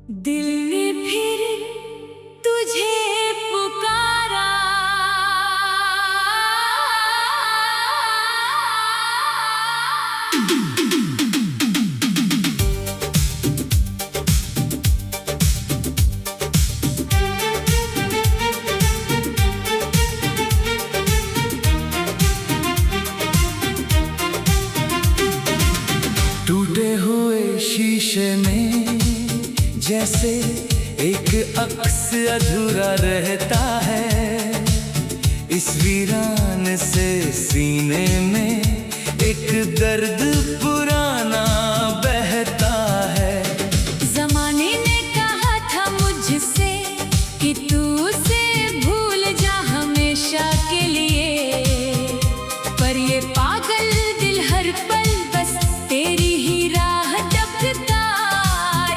दिल ने फिर तुझे पुकारा, टूटे हुए शीशे में जैसे एक अक्स अधूरा रहता है, इस वीरान से सीने में एक दर्द पुराना बहता है। जमाने ने कहा था मुझसे कि तू उसे भूल जा हमेशा के लिए, पर ये पागल दिल हर पल बस तेरी ही राह तकता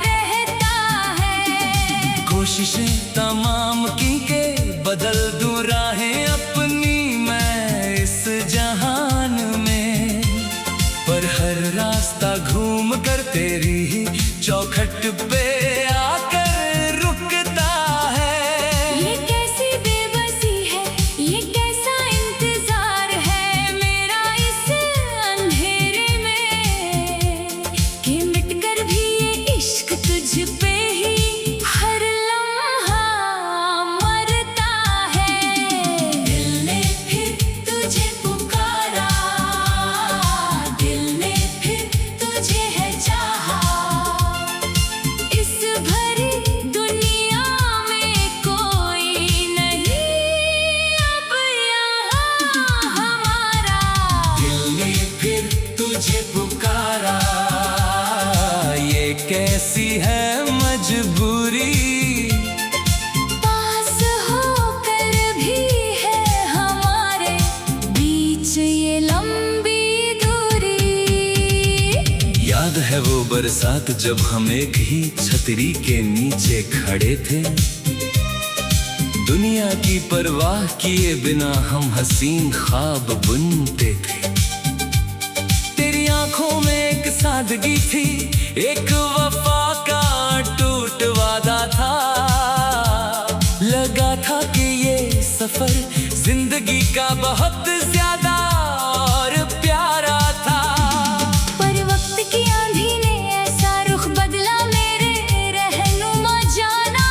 रहता है। कोशिशें तमाम की के बदल दूं राहें अपनी मैं इस जहान में, पर हर रास्ता घूम कर तेरी ही चौखट पे आकर रुकता है। ये कैसी बेबसी है, ये कैसा इंतजार है मेरा इस अंधेरे में, कि मिटकर भी ये इश्क तुझ पे ही हर लम्हा मरता है। दिल ने फिर तुझे पुकारा, दिल ने फिर तुझे है चाहा, इस भरी दुनिया में कोई नहीं अब यहाँ हमारा। दिल ने फिर तुझे पुकारा, ये कैसी है मजबूरी, पास होकर भी है हमारे बीच ये लंबी दूरी। याद है वो बरसात जब हम एक ही छतरी के नीचे खड़े थे, दुनिया की परवाह किए बिना हम हसीन ख्वाब बुनते थे। तेरी आंखों में एक सादगी थी, एक वफा का टूट वादा था, लगा था कि ये सफर जिंदगी का बहुत ज्यादा और प्यारा था। पर वक्त की आंधी ने ऐसा रुख बदला मेरे रहनुमा जाना,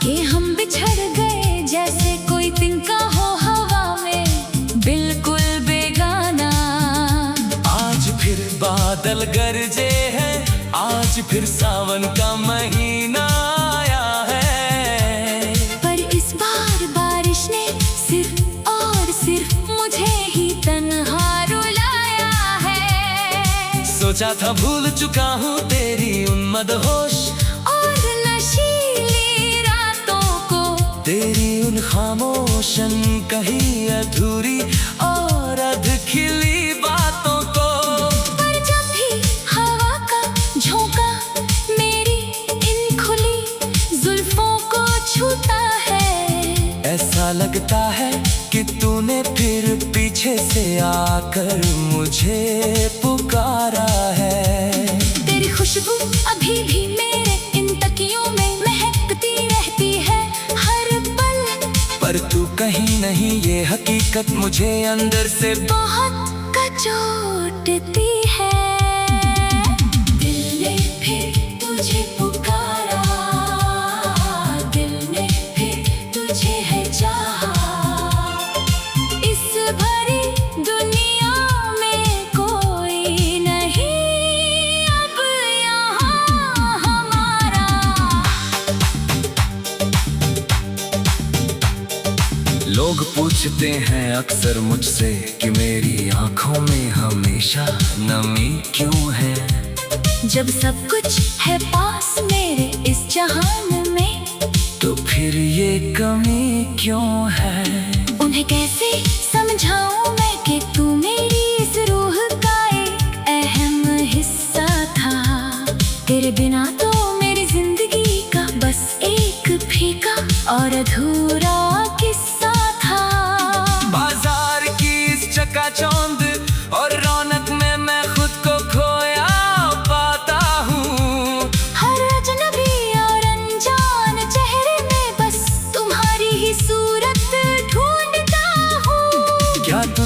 कि हम बिछड़ गए जैसे कोई तिनका हो हवा में बिल्कुल बेगाना। आज फिर बादल गरजे हैं, आज फिर सावन का महीना आया है, पर इस बार बारिश ने सिर्फ और सिर्फ मुझे ही तन्हा रुलाया है। सोचा था भूल चुका हूँ तेरी उन मदहोश और नशीली रातों को, तेरी उन खामोशन कही अधूरी और अधखिली बातों को। पर जब भी हवा का झोंका मेरी इन खुली जुल्फों को छूता है, ऐसा लगता है कि तूने फिर पीछे से आकर मुझे पुकारा है। तेरी खुशबू अभी भी मेरे इन तकियों में महकती रहती है हर पल, पर तू कहीं नहीं, ये हकीकत मुझे अंदर से बहुत कचोटती है। दिल ने फिर तुझे पुकारा, दिल ने फिर तुझे है चाहा, इस भरी दुनिया में कोई नहीं अब यहाँ हमारा। लोग पूछते हैं अक्सर मुझसे कि मेरी आंखों में हमेशा नमी क्यों है, जब सब कुछ है पास मेरे इस जहान में, तो फिर ये कमी क्यों है। उन्हें कैसे समझाऊं मैं कि तू मेरी इस रूह का एक अहम हिस्सा था, तेरे बिना तो मेरी जिंदगी का बस एक फीका और अधूरा किस्सा था। बाजार की इस चकाचौंध और रौनक में मैं खुद को खोया पाता हूँ, हर अजनबी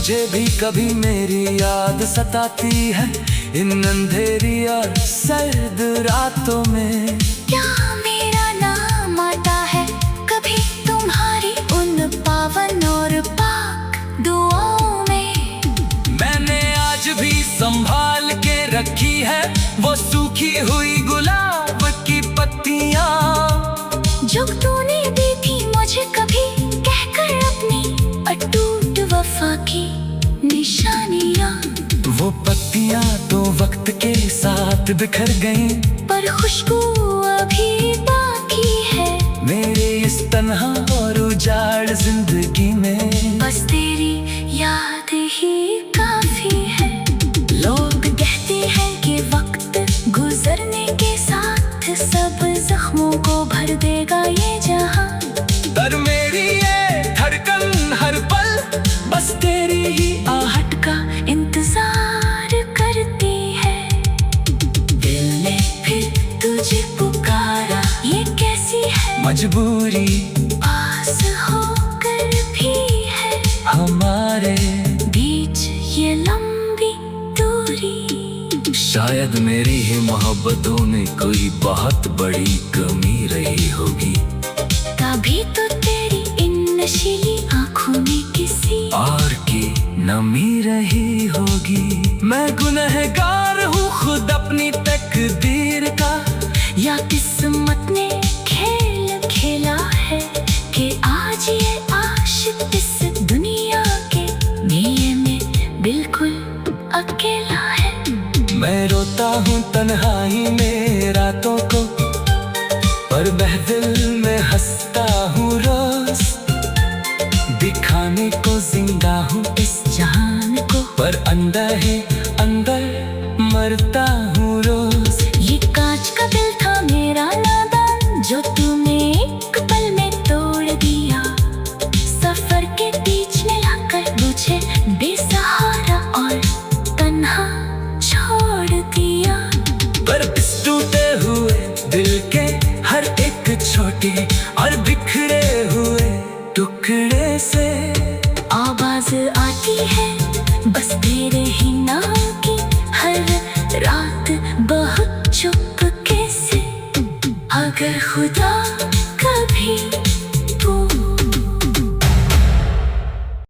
तुझे भी कभी मेरी याद सताती है इन अंधेरी और सर्द रातों में। क्या मेरा नाम आता है कभी तुम्हारी उन पावन और पाक दुआओं में? मैंने आज भी संभाल के रखी है वो सूखी हुई गुलाब की पत्तियां, जो तूने दी थी मुझे कभी कहकर अपनी अटूट वफा की निशानियां। वो पत्तियां तो वक्त के साथ बिखर गईं, पर खुशबू अभी बाकी है मेरे इस तन्हा और उजाड़ जिंदगी में। बस तेरी याद ही काफी है। लोग कहते हैं कि वक्त गुजरने के साथ सब जख्मों को भर देगा ये जहां, पर मेरी ये धड़कन हर पल बस तेरी ही आहट का इंतजार करती है। दिल ने फिर तुझे पुकारा, ये कैसी है मजबूरी पास होकर भी है हमारे बीच ये लंबी दूरी। शायद मेरी ही मोहब्बतों में कोई बहुत बड़ी कमी रही होगी, तभी तो तेरी इन नशीली आंखों में किसी और की नमी रही होगी। मैं गुनहगार हूँ खुद अपनी तकदीर का, या किस्मत ने खेल खेला है कि आज ये आशिक इस दुनिया के लिए में बिल्कुल अकेला है। मैं रोता हूँ तन्हाई में रातों को, पर महफिल में हंसता हूँ रोज। दिखाने को जिंदा हूँ इस जान को, पर अंदर ही अंदर मरता हूँ रोज। ये कांच का दिल था मेरा नादान, जो तूने एक पल में तोड़ दिया। सफर के बीच में लाकर मुझे बेसहारा और तन्हा छोड़ दिया। पर इस टूटे हुए दिल के हर एक छोटे और बिखरे हुए टुकड़े से आवाज आती है बस तेरे ही नाम की हर रात बहुत चुपके से। अगर खुदा